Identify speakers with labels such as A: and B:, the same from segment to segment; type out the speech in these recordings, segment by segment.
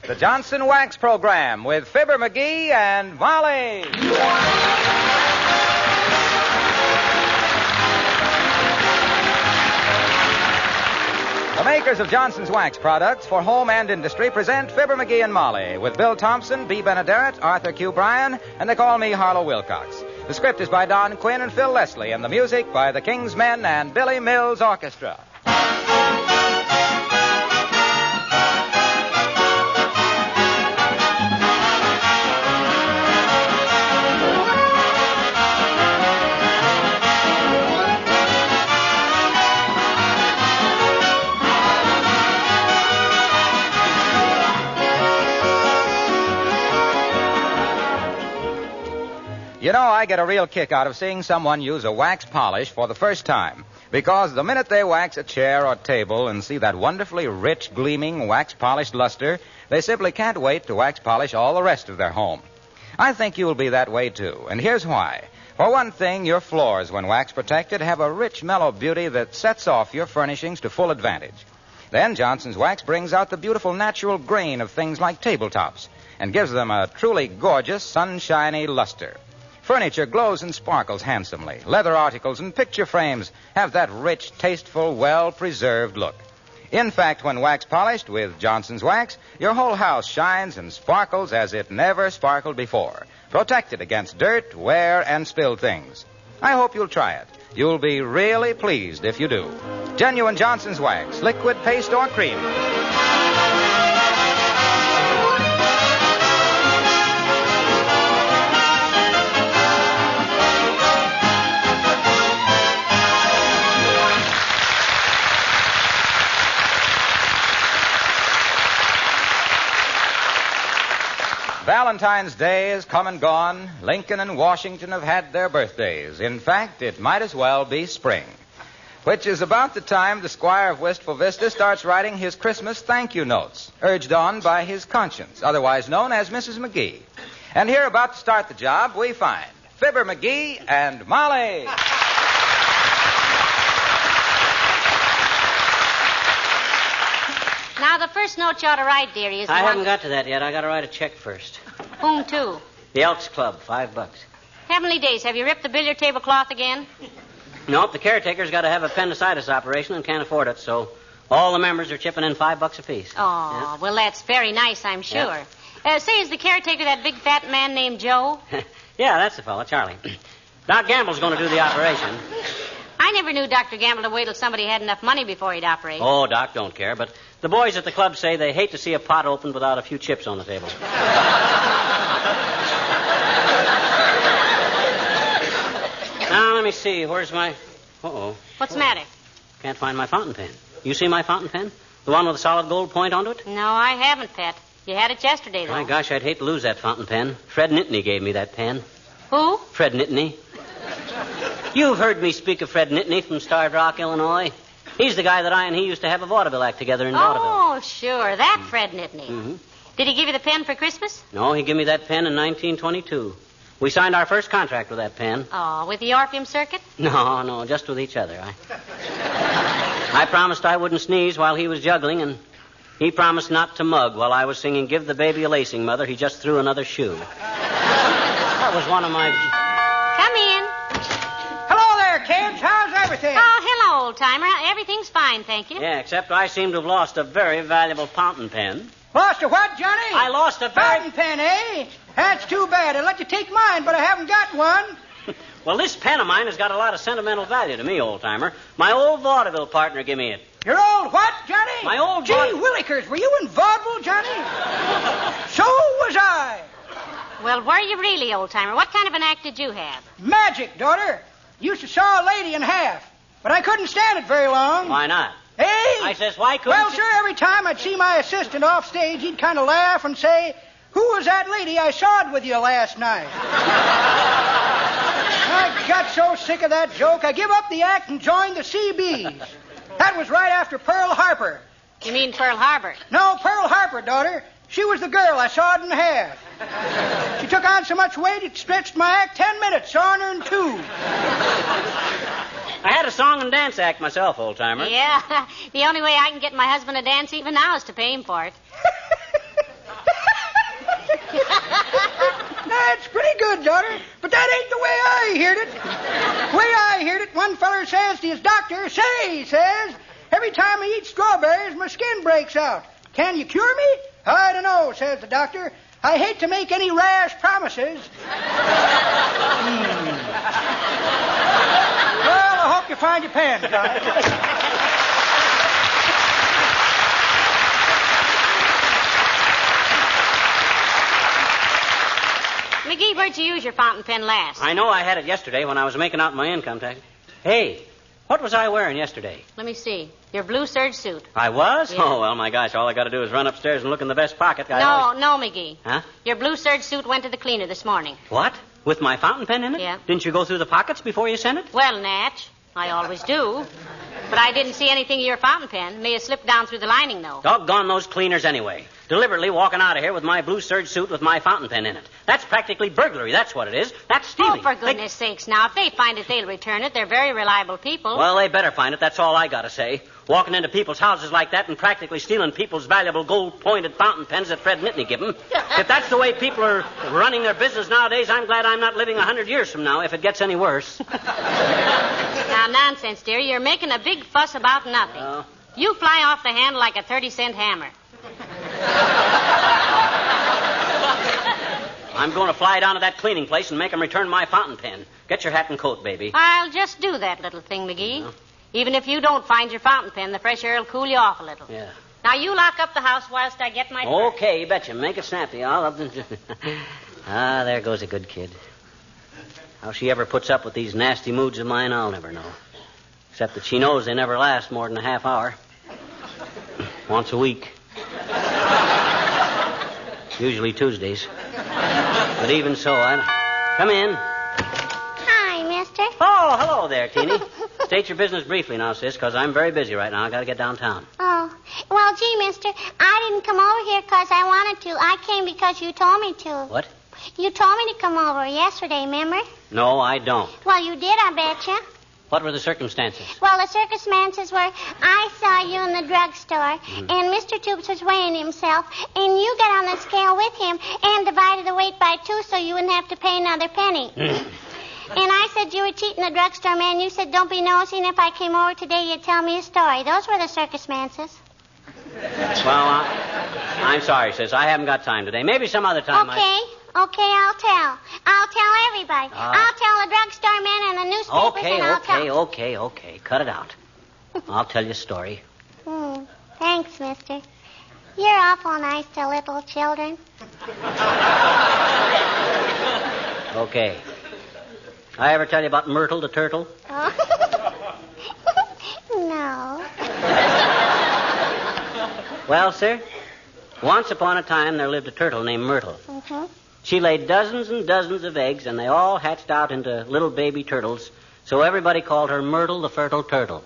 A: the Johnson Wax Program with Fibber McGee and Molly. The makers of Johnson's Wax products for home and industry present Fibber McGee and Molly with Bill Thompson, B. Benaderet, Arthur Q. Bryan, and they call me Harlow Wilcox. The script is by Don Quinn and Phil Leslie, and the music by the King's Men and Billy Mills Orchestra. You know, I get a real kick out of seeing someone use a wax polish for the first time. Because the minute they wax a chair or table and see that wonderfully rich, gleaming, wax-polished luster, they simply can't wait to wax polish all the rest of their home. I think you'll be that way, too. And here's why. For one thing, your floors, when wax-protected, have a rich, mellow beauty that sets off your furnishings to full advantage. Then Johnson's Wax brings out the beautiful natural grain of things like tabletops and gives them a truly gorgeous, sunshiny luster. Furniture glows and sparkles handsomely. Leather articles and picture frames have that rich, tasteful, well-preserved look. In fact, when wax polished with Johnson's Wax, your whole house shines and sparkles as it never sparkled before, protected against dirt, wear, and spilled things. I hope you'll try it. You'll be really pleased if you do. Genuine Johnson's Wax, liquid, paste, or cream. Valentine's Day is come and gone. Lincoln and Washington have had their birthdays. In fact, it might as well be spring, which is about the time the squire of Wistful Vista starts writing his Christmas thank you notes, urged on by his conscience, otherwise known as Mrs. McGee. And here, about to start the job, we find Fibber McGee and Molly.
B: Now, the first note you ought to write, dearie, is the
C: I
B: one...
C: haven't got to that yet. I got to write a check first.
B: Whom to?
C: The Elks Club, $5.
B: Heavenly days, have you ripped the billiard table cloth again?
C: Nope, the caretaker's got to have appendicitis operation and can't afford it, so all the members are chipping in $5 apiece.
B: Oh, well, that's very nice, I'm sure. Say, is the caretaker that big fat man named Joe?
C: Yeah, that's the fellow, Charlie. Doc Gamble's going to do the operation.
B: I never knew Dr. Gamble to wait till somebody had enough money before he'd operate.
C: Oh, Doc don't care, but the boys at the club say they hate to see a pot opened without a few chips on the table. Now, let me see. Where's my... Uh-oh.
B: What's the matter?
C: Can't find my fountain pen. You see my fountain pen? The one with a solid gold point onto it?
B: No, I haven't, Pet. You had it yesterday, though.
C: My gosh, I'd hate to lose that fountain pen. Fred Nittany gave me that pen.
B: Who?
C: Fred Nittany. You've heard me speak of Fred Nittany from Starved Rock, Illinois. He's the guy that I and he used to have a vaudeville act together in vaudeville.
B: Oh, sure. That Fred Nittany.
C: Mm-hmm.
B: Did he give you the pen for Christmas?
C: No, he gave me that pen in 1922. We signed our first contract with that pen.
B: Oh, with the Orpheum Circuit?
C: No, just with each other. I promised I wouldn't sneeze while he was juggling, and he promised not to mug while I was singing Give the Baby a Lacing, Mother. He just threw another shoe. That was one of my...
B: Come in.
D: Hello there, kids. How's everything?
B: Oh, hello, old-timer. Everything's fine, thank you.
C: Yeah, except I seem to have lost a very valuable fountain pen.
D: Lost a what, Johnny?
C: I lost a
D: fountain pen, eh? That's too bad. I'd let you take mine, but I haven't got one.
C: Well, this pen of mine has got a lot of sentimental value to me, old-timer. My old vaudeville partner gave me it.
D: Your old what, Johnny?
C: My old...
D: Gee willikers, were you in vaudeville, Johnny? So was I.
B: Well, were you really, old-timer? What kind of an act did you have?
D: Magic, daughter. Used to saw a lady in half, but I couldn't stand it very long.
C: Why not?
D: Hey?
C: I says, why couldn't
D: Well,
C: you...
D: sir, every time I'd see my assistant off stage, he'd kind of laugh and say, who was that lady I sawed with you last night? I got so sick of that joke, I give up the act and joined the CBs. That was right after Pearl Harbor.
B: You mean Pearl Harbor?
D: No, Pearl Harbor, daughter. She was the girl I sawed in half. She took on so much weight it stretched my act 10 minutes, sawing her in two.
C: I had a song and dance act myself, old-timer.
B: Yeah. The only way I can get my husband to dance even now is to pay him for it.
D: good, daughter, but that ain't the way I heard it. The way I heard it, one feller says to his doctor, he says, every time I eat strawberries, my skin breaks out. Can you cure me? I don't know, says the doctor. I hate to make any rash promises. Well, I hope you find your pen, guys.
B: McGee, where'd you use your fountain pen last?
C: I know I had it yesterday when I was making out my income tax. Hey, what was I wearing yesterday?
B: Let me see. Your blue serge suit.
C: I was?
B: Yeah.
C: Oh, well, my gosh, all I got to do is run upstairs and look in the vest pocket.
B: No, McGee.
C: Huh?
B: Your blue serge suit went to the cleaner this morning.
C: What? With my fountain pen in it?
B: Yeah.
C: Didn't you go through the pockets before you sent it?
B: Well, Natch, I always do. But I didn't see anything in your fountain pen. May have slipped down through the lining, though.
C: Doggone those cleaners anyway. Deliberately walking out of here with my blue serge suit with my fountain pen in it. That's practically burglary. That's what it is. That's stealing.
B: Oh, for goodness sakes, now, if they find it, they'll return it. They're very reliable people.
C: Well, they better find it. That's all I got to say. Walking into people's houses like that and practically stealing people's valuable gold-pointed fountain pens that Fred Nittany give them. If that's the way people are running their business nowadays, I'm glad I'm not living 100 years from now if it gets any worse.
B: Now, nonsense, dear. You're making a big fuss about nothing.
C: Oh.
B: You fly off the handle like a 30-cent hammer.
C: I'm going to fly down to that cleaning place and make them return my fountain pen. Get your hat and coat, baby.
B: I'll just do that little thing, McGee.
C: Yeah.
B: Even if you don't find your fountain pen, the fresh air will cool you off a little.
C: Yeah.
B: Now, you lock up the house whilst I get my...
C: Okay, you betcha. Make it snappy. I'll up Ah, there goes a good kid. How she ever puts up with these nasty moods of mine, I'll never know. Except that she knows they never last more than a half hour. Once a week. Usually Tuesdays. But even so, Come in.
E: Hi, mister.
C: Oh, hello there, Teeny. State your business briefly now, sis, because I'm very busy right now. I got to get downtown.
E: Oh, well, gee, mister, I didn't come over here because I wanted to. I came because you told me to.
C: What?
E: You told me to come over yesterday, remember?
C: No, I don't.
E: Well, you did, I betcha.
C: What were the circumstances?
E: Well, the circumstances were I saw you in the drugstore, and Mr. Toops was weighing himself, and you got on the scale with him and divided the weight by 2 so you wouldn't have to pay another penny. And I said you were cheating the drugstore man. You said don't be nosy, and if I came over today, you'd tell me a story. Those were the circumstances.
C: Well, I'm sorry, sis. I haven't got time today. Maybe some other time.
E: Okay, I'll tell. I'll tell everybody. I'll tell the drugstore man and the newspapers, and I'll tell...
C: Okay. Cut it out. I'll tell you a story.
E: Thanks, mister. You're awful nice to little children.
C: Okay. I ever tell you about Myrtle the turtle?
E: Oh. No.
C: Well, sir, once upon a time there lived a turtle named Myrtle.
E: Mm-hmm.
C: She laid dozens and dozens of eggs, and they all hatched out into little baby turtles, so everybody called her Myrtle the fertile turtle.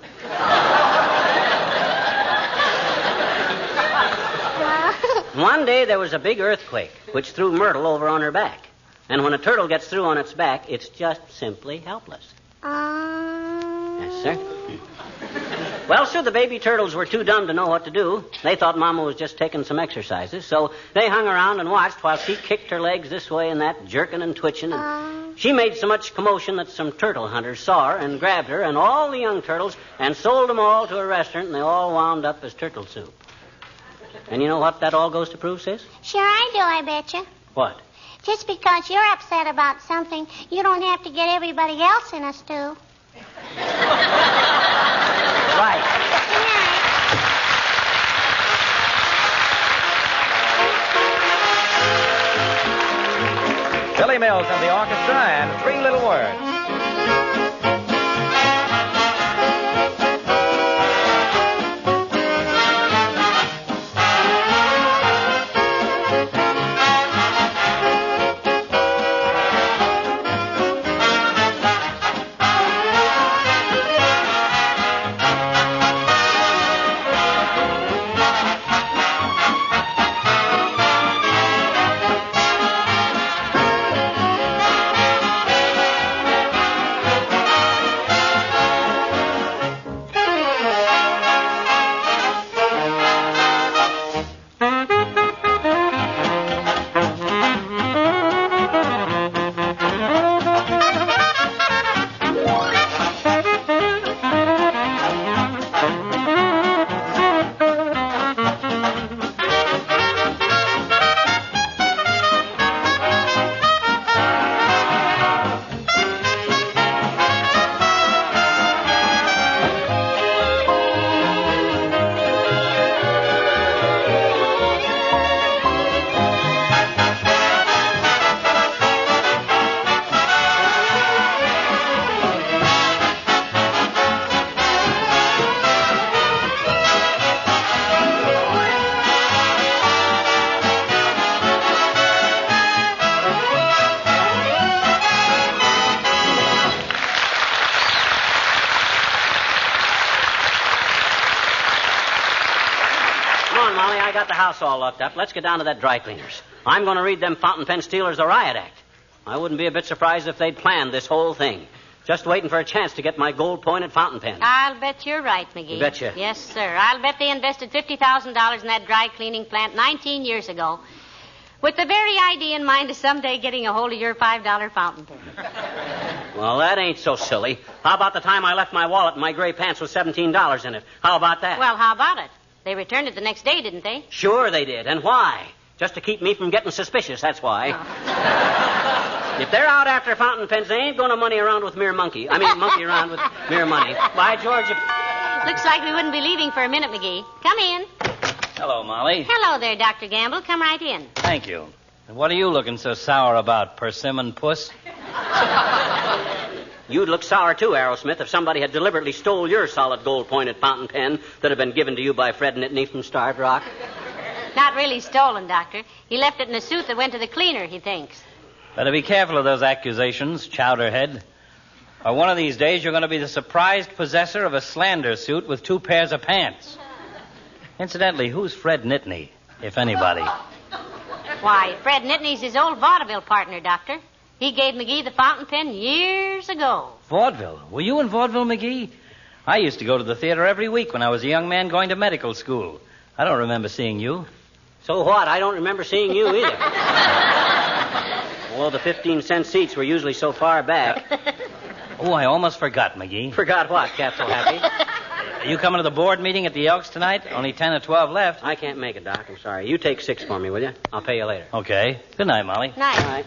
C: One day there was a big earthquake, which threw Myrtle over on her back. And when a turtle gets through on its back, it's just simply helpless. Yes, sir. Well, sir, the baby turtles were too dumb to know what to do. They thought Mama was just taking some exercises, so they hung around and watched while she kicked her legs this way and that, jerking and twitching. And she made so much commotion that some turtle hunters saw her and grabbed her and all the young turtles and sold them all to a restaurant, and they all wound up as turtle soup. And you know what that all goes to prove, sis?
E: Sure I do, I betcha.
C: What?
E: Just because you're upset about something, you don't have to get everybody else in a stew.
C: Right.
E: Good night.
A: Billy Mills and the orchestra and 3 little words.
C: house all locked up, let's get down to that dry cleaner's. I'm going to read them fountain pen stealers a riot act. I wouldn't be a bit surprised if they'd planned this whole thing. Just waiting for a chance to get my gold-pointed fountain pen.
B: I'll bet you're right, McGee.
C: You betcha.
B: Yes, sir. I'll bet they invested $50,000 in that dry cleaning plant 19 years ago with the very idea in mind of someday getting a hold of your $5 fountain pen.
C: Well, that ain't so silly. How about the time I left my wallet and my gray pants with $17 in it? How about that?
B: Well, how about it? They returned it the next day, didn't they?
C: Sure they did. And why? Just to keep me from getting suspicious, that's why.
B: Oh.
C: If they're out after fountain pens, they ain't going to monkey around with mere monkey. Monkey around with mere money. By George,
B: Looks like we wouldn't be leaving for a minute, McGee. Come in.
F: Hello, Molly.
B: Hello there, Dr. Gamble. Come right in.
F: Thank you. And what are you looking so sour about, persimmon puss?
C: You'd look sour, too, Aerosmith, if somebody had deliberately stole your solid gold-pointed fountain pen that had been given to you by Fred Nittany from Starved Rock.
B: Not really stolen, Doctor. He left it in a suit that went to the cleaner, he thinks.
F: Better be careful of those accusations, Chowderhead. Or one of these days you're going to be the surprised possessor of a slander suit with 2 pairs of pants. Incidentally, who's Fred Nittany, if anybody?
B: Why, Fred Nittany's his old vaudeville partner, Doctor. He gave McGee the fountain pen years ago.
F: Vaudeville? Were you in vaudeville, McGee? I used to go to the theater every week when I was a young man going to medical school. I don't remember seeing you.
C: So what? I don't remember seeing you either. Well, the 15-cent seats were usually so far back.
F: Oh, I almost forgot, McGee.
C: Forgot what, Captain Happy?
F: Are you coming to the board meeting at the Elks tonight? Only 10 or 12 left.
C: I can't make it, Doc. I'm sorry. You take 6 for me, will you? I'll pay you later.
F: Okay. Good night, Molly.
B: Nice.
C: All right.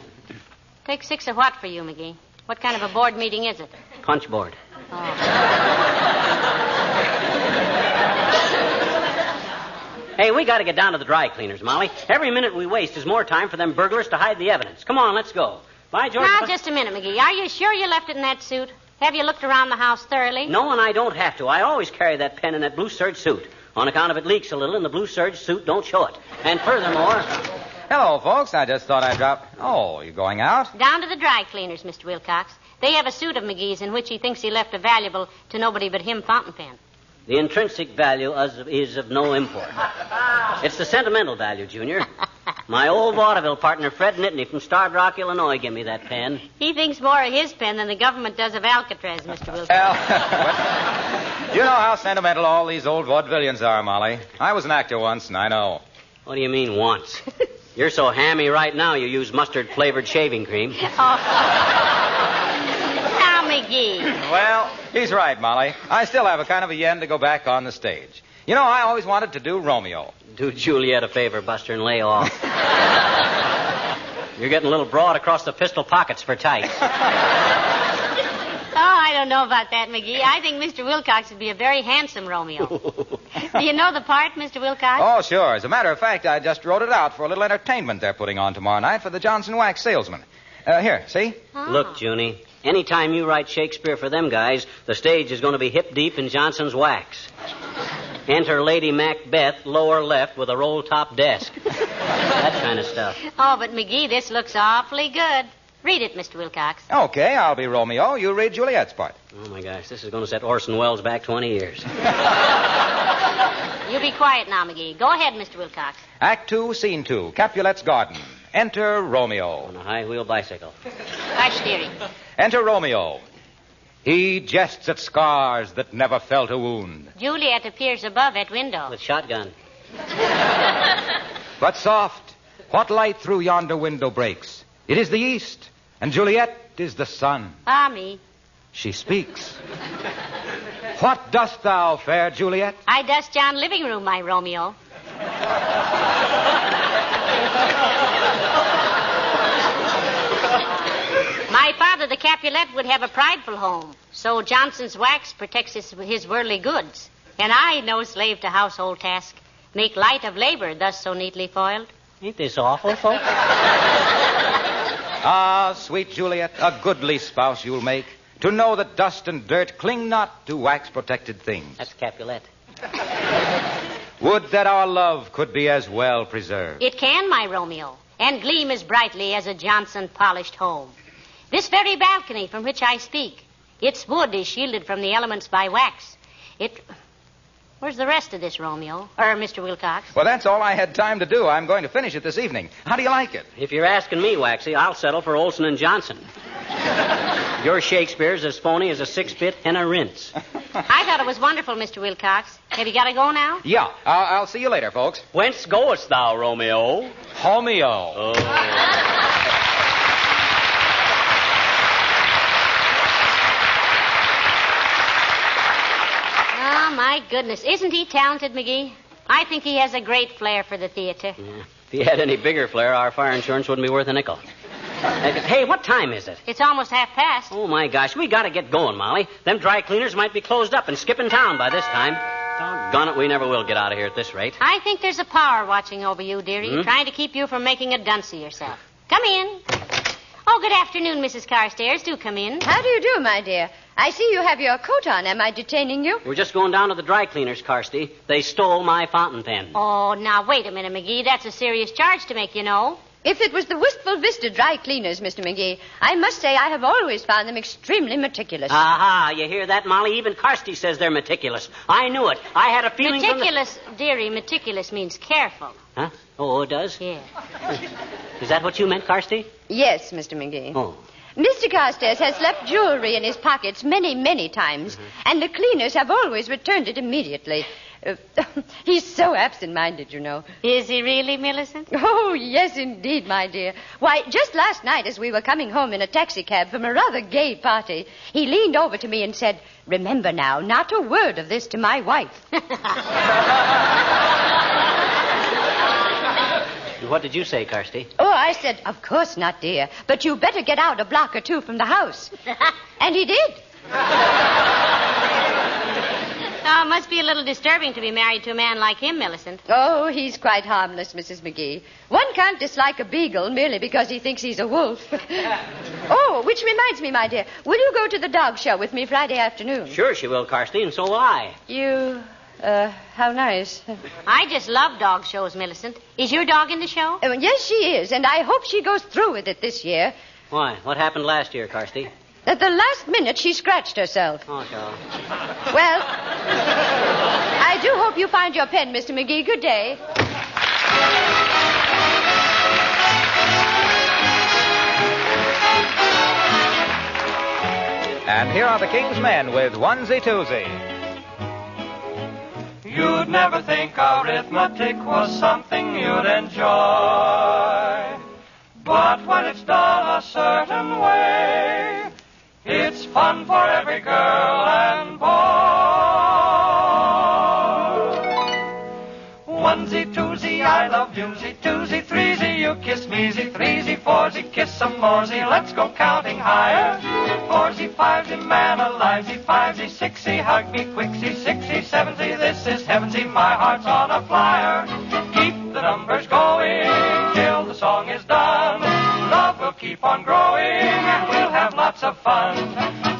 B: Take 6 of what for you, McGee? What kind of a board meeting is it?
C: Punch board. Hey, we got to get down to the dry cleaners, Molly. Every minute we waste is more time for them burglars to hide the evidence. Come on, let's go. By George.
B: Now, just a minute, McGee. Are you sure you left it in that suit? Have you looked around the house thoroughly?
C: No, and I don't have to. I always carry that pen in that blue serge suit. On account of it leaks a little, and the blue serge suit don't show it. And furthermore...
A: Hello, folks. I just thought I'd drop... Oh, you going out?
B: Down to the dry cleaners, Mr. Wilcox. They have a suit of McGee's in which he thinks he left a valuable to nobody but him fountain pen.
C: The intrinsic value is of no import. It's the sentimental value, Junior. My old vaudeville partner, Fred Nittany from Starved Rock, Illinois, gave me that pen.
B: He thinks more of his pen than the government does of Alcatraz, Mr. Wilcox.
A: Well, you know how sentimental all these old vaudevillians are, Molly. I was an actor once, and I know.
C: What do you mean, once? You're so hammy right now you use mustard-flavored shaving cream.
B: Now, McGee.
A: Well, he's right, Molly. I still have a kind of a yen to go back on the stage. You know, I always wanted to do Romeo.
C: Do Juliet a favor, Buster, and lay off. You're getting a little broad across the pistol pockets for tights.
B: Oh, I don't know about that, McGee. I think Mr. Wilcox would be a very handsome Romeo. Do you know the part, Mr. Wilcox?
A: Oh, sure. As a matter of fact, I just wrote it out for a little entertainment they're putting on tomorrow night for the Johnson Wax salesman. Here, see?
B: Oh.
C: Look, Junie, anytime you write Shakespeare for them guys, the stage is going to be hip-deep in Johnson's Wax. Enter Lady Macbeth, lower left, with a roll-top desk. That kind of stuff.
B: Oh, but McGee, this looks awfully good. Read it, Mr. Wilcox.
A: Okay, I'll be Romeo. You read Juliet's part.
C: Oh, my gosh, this is going to set Orson Welles back 20 years.
B: You be quiet now, McGee. Go ahead, Mr. Wilcox.
A: Act 2, Scene 2, Capulet's Garden. Enter Romeo.
C: On a high-wheel bicycle.
B: Hush, dearie.
A: Enter Romeo. He jests at scars that never felt a wound.
B: Juliet appears above at window.
C: With shotgun.
A: But soft, what light through yonder window breaks? It is the east, and Juliet is the sun.
B: Ah, me.
A: She speaks. What dost thou, fair Juliet?
B: I dust yon living room, my Romeo. My father, the Capulet, would have a prideful home. So Johnson's Wax protects his worldly goods. And I, no slave to household task, make light of labor thus so neatly foiled.
C: Ain't this awful, folks?
A: Ah, sweet Juliet, a goodly spouse you'll make, to know that dust and dirt cling not to wax-protected things.
C: That's Capulet.
A: Would that our love could be as well preserved.
B: It can, my Romeo, and gleam as brightly as a Johnson-polished home. This very balcony from which I speak, its wood is shielded from the elements by wax. Where's the rest of this, Romeo? Or Mr. Wilcox?
A: Well, that's all I had time to do. I'm going to finish it this evening. How do you like it?
C: If you're asking me, Waxy, I'll settle for Olson and Johnson. Your Shakespeare's as phony as a 6-bit henna rinse.
B: I thought it was wonderful, Mr. Wilcox. Have you got to go now?
A: Yeah. I'll see you later, folks.
C: Whence goest thou, Romeo?
F: Homeo.
C: Oh.
B: Oh, my goodness. Isn't he talented, McGee? I think he has a great flair for the theater.
C: Yeah. If he had any bigger flair, our fire insurance wouldn't be worth a nickel. Hey, what time is it?
B: It's almost 1:30.
C: Oh, my gosh. We got to get going, Molly. Them dry cleaners might be closed up and skipping town by this time. Doggone it, we never will get out of here at this rate.
B: I think there's a power watching over you, dearie, trying to keep you from making a dunce of yourself. Come in. Oh, good afternoon, Mrs. Carstairs. Do come in.
G: How do you do, my dear? I see you have your coat on. Am I detaining you?
C: We're just going down to the dry cleaners, Carsty. They stole my fountain pen.
B: Oh, now, wait a minute, McGee. That's a serious charge to make, you know.
G: If it was the Wistful Vista dry cleaners, Mr. McGee, I must say I have always found them extremely meticulous.
C: Aha, you hear that, Molly? Even Carsty says they're meticulous. I knew it. I had a feeling
B: Meticulous, dearie, meticulous means careful.
C: Huh? Oh, it does?
B: Yeah.
C: Is that what you meant, Carsty?
G: Yes, Mr. McGee.
C: Oh.
G: Mr. Carstairs has left jewelry in his pockets many, many times, and the cleaners have always returned it immediately. He's so absent-minded, you know.
B: Is he really, Millicent?
G: Oh, yes, indeed, my dear. Why, just last night as we were coming home in a taxicab from a rather gay party, he leaned over to me and said, "Remember now, not a word of this to my wife."
C: What did you say, Carsty?
G: Oh, I said, "Of course not, dear, but you better get out a block or two from the house." And he did.
B: Oh, it must be a little disturbing to be married to a man like him, Millicent.
G: Oh, he's quite harmless, Mrs. McGee. One can't dislike a beagle merely because he thinks he's a wolf. Oh, which reminds me, my dear, will you go to the dog show with me Friday afternoon?
C: Sure she will, Carsty, and so will I.
G: You, how nice.
B: I just love dog shows, Millicent. Is your dog in the show?
G: Yes, she is, and I hope she goes through with it this year.
C: Why? What happened last year, Carsty?
G: At the last minute, she scratched herself.
C: Oh, sure.
G: Well, I do hope you find your pen, Mr. McGee. Good day.
A: And here are the King's Men with Onesie Twosie.
H: You'd never think arithmetic was something you'd enjoy. But when it's done a certain way, it's fun for every girl and boy. Onesie, twosie, I love you'sie, twosie, threesie, you kiss me'sie, threesie, foursy, kiss some moresy, let's go counting higher. Foursy, fivesy, man alivesy, fivesy, sixy, hug me quicksy, sixy, sevensy, this is heavensy, my heart's on a flyer. Keep the numbers going till the song is done. Love will keep on growing and we'll have lots of fun.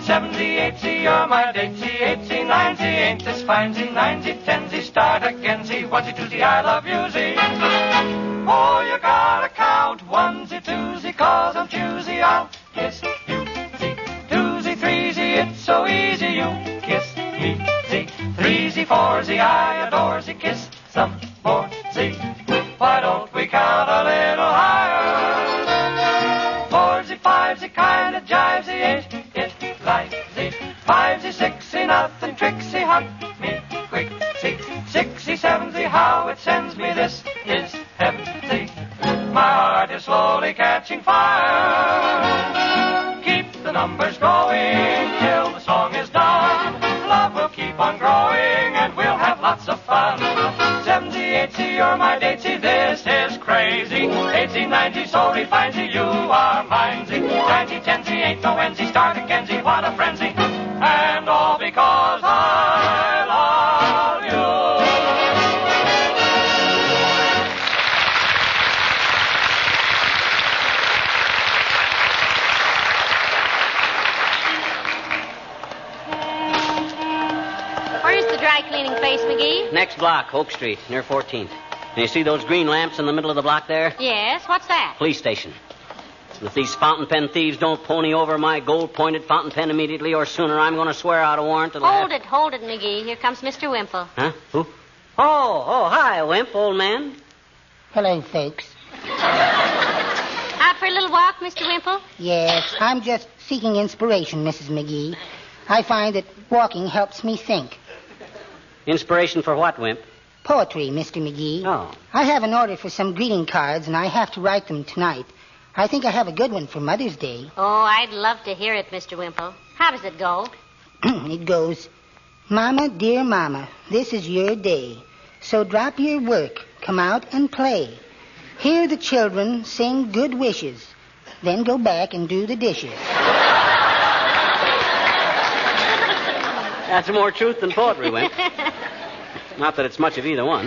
H: 7-zy, 8-zy, you're my datesy, 8-zy, 9-zy, ain't this fine-zy, 9-zy, 10-zy, start again-zy, 1-zy, 2-zy, I love you-zy. Oh, you gotta count 1-zy, 2-zy, 'cause I'm choosy, I'll kiss you-zy. 2-zy, 3-zy, it's so easy, you kiss me-zy. 3-zy, 4-zy, I adore-zy, kiss some more-zy. Why don't we count a little higher? 4-zy, 5-zy, kinda jive-zy, 8-zy, it like-zy. 5-zy, 6-zy, nothing tricksy, hug me quick-zy. 6-zy, 7-zy, how it sends me, this is heaven-zy. My heart is slowly catching fire. Keep the numbers going till the song is done. Love will keep on growing and we'll have lots of fun. 7-zy, 8-zy, you're my datesy, this is crazy. 8-zy, 9-zy, so refined-zy, you are mine-zy. 9-zy, 10-zy, ain't no end-zy, start again-zy, what a frenzy. And all because I love you.
B: Where's the dry cleaning place, McGee?
C: Next block, Oak Street, near 14th. And you see those green lamps in the middle of the block there?
B: Yes, what's that?
C: Police station. And if these fountain pen thieves don't pony over my gold-pointed fountain pen immediately or sooner, I'm going to swear out a warrant that'll
B: Hold it, McGee. Here comes Mr. Wimple.
C: Huh? Who? Oh, hi, Wimp, old man.
D: Hello, folks.
B: Out for a little walk, Mr. Wimple?
D: Yes, I'm just seeking inspiration, Mrs. McGee. I find that walking helps me think.
C: Inspiration for what, Wimp?
D: Poetry, Mr. McGee.
C: Oh.
D: I have an order for some greeting cards, and I have to write them tonight. I think I have a good one for Mother's Day.
B: Oh, I'd love to hear it, Mr. Wimple. How does it go?
D: It goes, Mama, dear Mama, this is your day. So drop your work, come out and play. Hear the children sing good wishes. Then go back and do the dishes.
C: That's more truth than poetry, Wimp. Not that it's much of either one.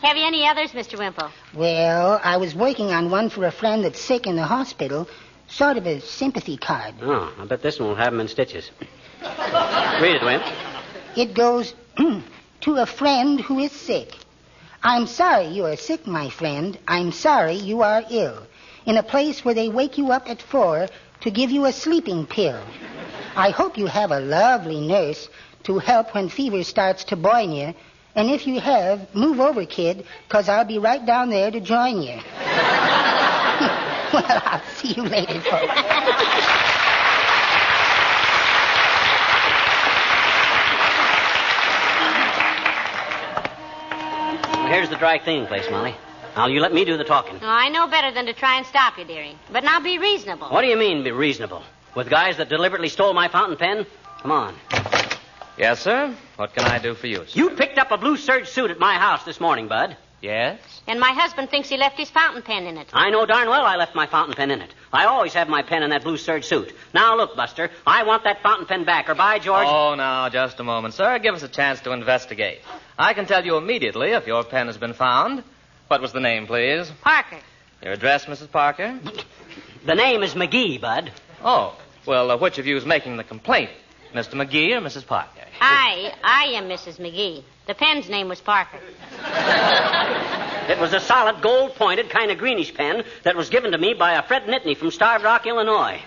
B: Have you any others, Mr. Wimple?
D: Well, I was working on one for a friend that's sick in the hospital. Sort of a sympathy card.
C: Oh, I bet this one will have them in stitches. Read it, Wimp.
D: It goes, to a friend who is sick. I'm sorry you are sick, my friend. I'm sorry you are ill. In a place where they wake you up at 4 to give you a sleeping pill. I hope you have a lovely nurse to help when fever starts to boin you. And if you have, move over, kid, 'cause I'll be right down there to join you. Well, I'll see you later, folks.
C: Here's the dry cleaning place, Molly. Now, you let me do the talking.
B: No, I know better than to try and stop you, dearie. But now be reasonable.
C: What do you mean, be reasonable? With guys that deliberately stole my fountain pen? Come on.
I: Yes, sir? What can I do for you, sir?
C: You picked up a blue serge suit at my house this morning, Bud.
I: Yes?
B: And my husband thinks he left his fountain pen in it.
C: I know darn well I left my fountain pen in it. I always have my pen in that blue serge suit. Now, look, Buster, I want that fountain pen back, or by George...
I: Oh, now, just a moment, sir. Give us a chance to investigate. I can tell you immediately if your pen has been found. What was the name, please?
B: Parker.
I: Your address, Mrs. Parker?
C: The name is McGee, Bud.
I: Oh, well, which of you is making the complaint? Mr. McGee or Mrs. Parker?
B: I am Mrs. McGee. The pen's name was Parker.
C: It was a solid, gold-pointed, kind of greenish pen that was given to me by a Fred Nittany from Starved Rock, Illinois.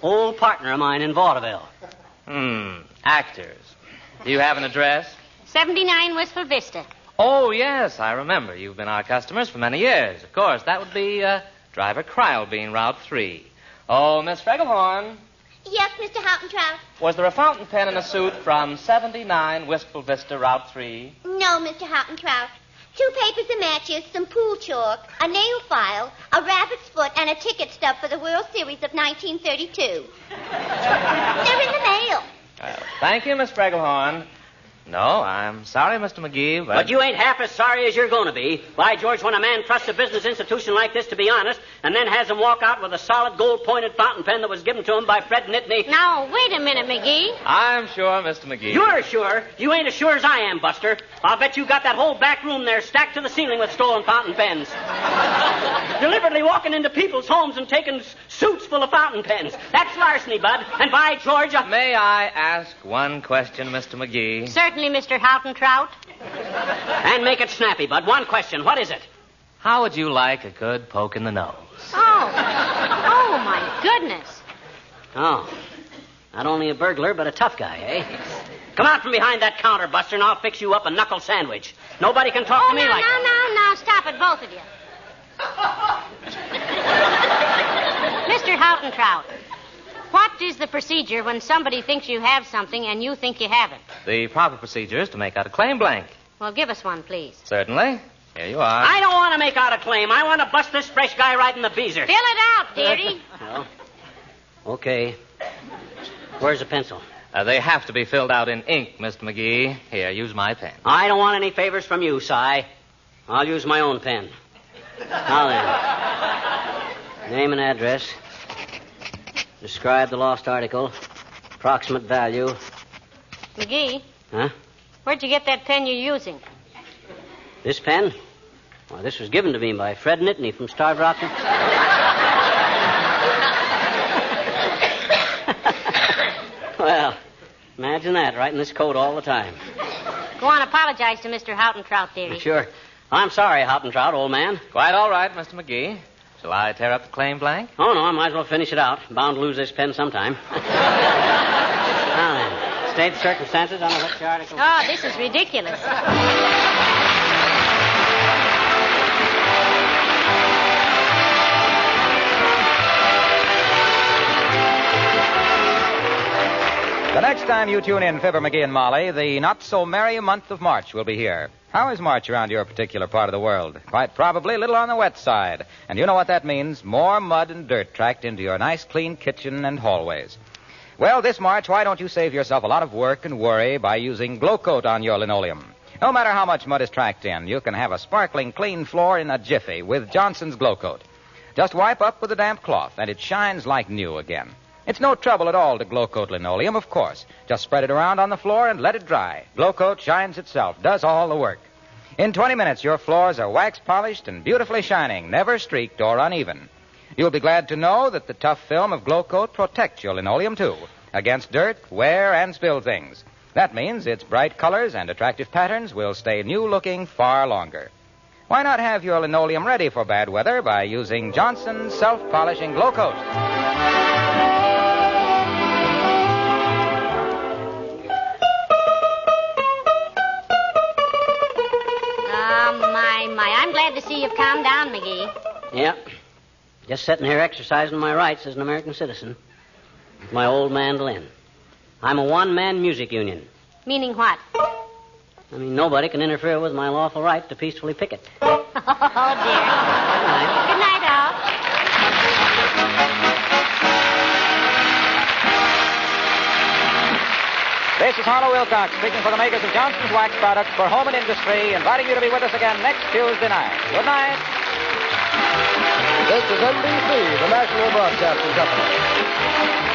C: Old partner of mine in vaudeville.
I: Actors. Do you have an address?
B: 79 Wistful Vista.
I: Oh, yes, I remember. You've been our customers for many years. Of course, that would be Driver Krylebean, Route 3. Oh, Miss Fregelhorn.
E: Yes, Mr. Houghton-Trout.
I: Was there a fountain pen in a suit from 79 Wistful Vista, Route 3?
E: No, Mr. Houghton-Trout. 2 papers and matches, some pool chalk, a nail file, a rabbit's foot, and a ticket stub for the World Series of 1932. They're in the mail.
I: Thank you, Miss Fregelhorn. No, I'm sorry, Mr. McGee,
C: But you ain't half as sorry as you're going to be. By George, when a man trusts a business institution like this to be honest, and then has him walk out with a solid gold-pointed fountain pen that was given to him by Fred Nittany...
B: Now, wait a minute, McGee.
I: I'm sure, Mr. McGee.
C: You're sure? You ain't as sure as I am, Buster. I'll bet you got that whole back room there stacked to the ceiling with stolen fountain pens. Deliberately walking into people's homes and taking suits full of fountain pens. That's larceny, Bud. And by George...
I: May I ask one question, Mr. McGee?
B: Certainly, Mr. Houghton-Trout.
C: And make it snappy, Bud. One question. What is it?
I: How would you like a good poke in the nose?
B: Oh, my goodness.
C: Oh. Not only a burglar, but a tough guy, eh? Come out from behind that counter, Buster, and I'll fix you up a knuckle sandwich. Nobody can talk to me like that.
B: No. Stop it, both of you. Mr. Houghton-Trout, what is the procedure when somebody thinks you have something and you think you haven't?
I: The proper procedure is to make out a claim blank.
B: Well, give us one, please.
I: Certainly. Here you are.
C: I don't want to make out a claim. I want to bust this fresh guy right in the beezer.
B: Fill it out, dearie.
C: Well, okay. Where's the pencil?
I: They have to be filled out in ink, Mr. McGee. Here, use my pen.
C: I don't want any favors from you, Si. I'll use my own pen. Now then. Name and address. Describe the lost article. Approximate value.
B: McGee?
C: Huh?
B: Where'd you get that pen you're using?
C: This pen? Well, this was given to me by Fred Nittany from Starved Rock. Well, imagine that, writing this code all the time.
B: Go on, apologize to Mr. Houghton-Trout, dearie.
C: Sure. I'm sorry, Houghton-Trout, old man.
I: Quite all right, Mr. McGee. Shall I tear up the claim blank?
C: Oh, no, I might as well finish it out. Bound to lose this pen sometime. Now then, state the circumstances on which the article...
B: Oh, this is ridiculous.
A: The next time you tune in, Fibber McGee and Molly, the not-so-merry month of March will be here. How is March around your particular part of the world? Quite probably a little on the wet side. And you know what that means? More mud and dirt tracked into your nice, clean kitchen and hallways. Well, this March, why don't you save yourself a lot of work and worry by using Glow Coat on your linoleum? No matter how much mud is tracked in, you can have a sparkling, clean floor in a jiffy with Johnson's Glow Coat. Just wipe up with a damp cloth, and it shines like new again. It's no trouble at all to Glow Coat linoleum, of course. Just spread it around on the floor and let it dry. Glow Coat shines itself, does all the work. In 20 minutes, your floors are wax polished and beautifully shining, never streaked or uneven. You'll be glad to know that the tough film of Glow Coat protects your linoleum, too, against dirt, wear, and spilled things. That means its bright colors and attractive patterns will stay new-looking far longer. Why not have your linoleum ready for bad weather by using Johnson's self-polishing Glow Coat?
B: I'm glad to see you've calmed down, McGee.
C: Yep. Just sitting here exercising my rights as an American citizen. With my old mandolin. I'm a one-man music union.
B: Meaning what?
C: I mean, nobody can interfere with my lawful right to peacefully picket.
B: Oh, dear.
C: Good night.
B: Good night, all.
A: This is Harlow Wilcox speaking for the makers of Johnson's Wax Products for Home and Industry, inviting you to be with us again next Tuesday night. Good night.
J: This is NBC, the National Broadcasting Company.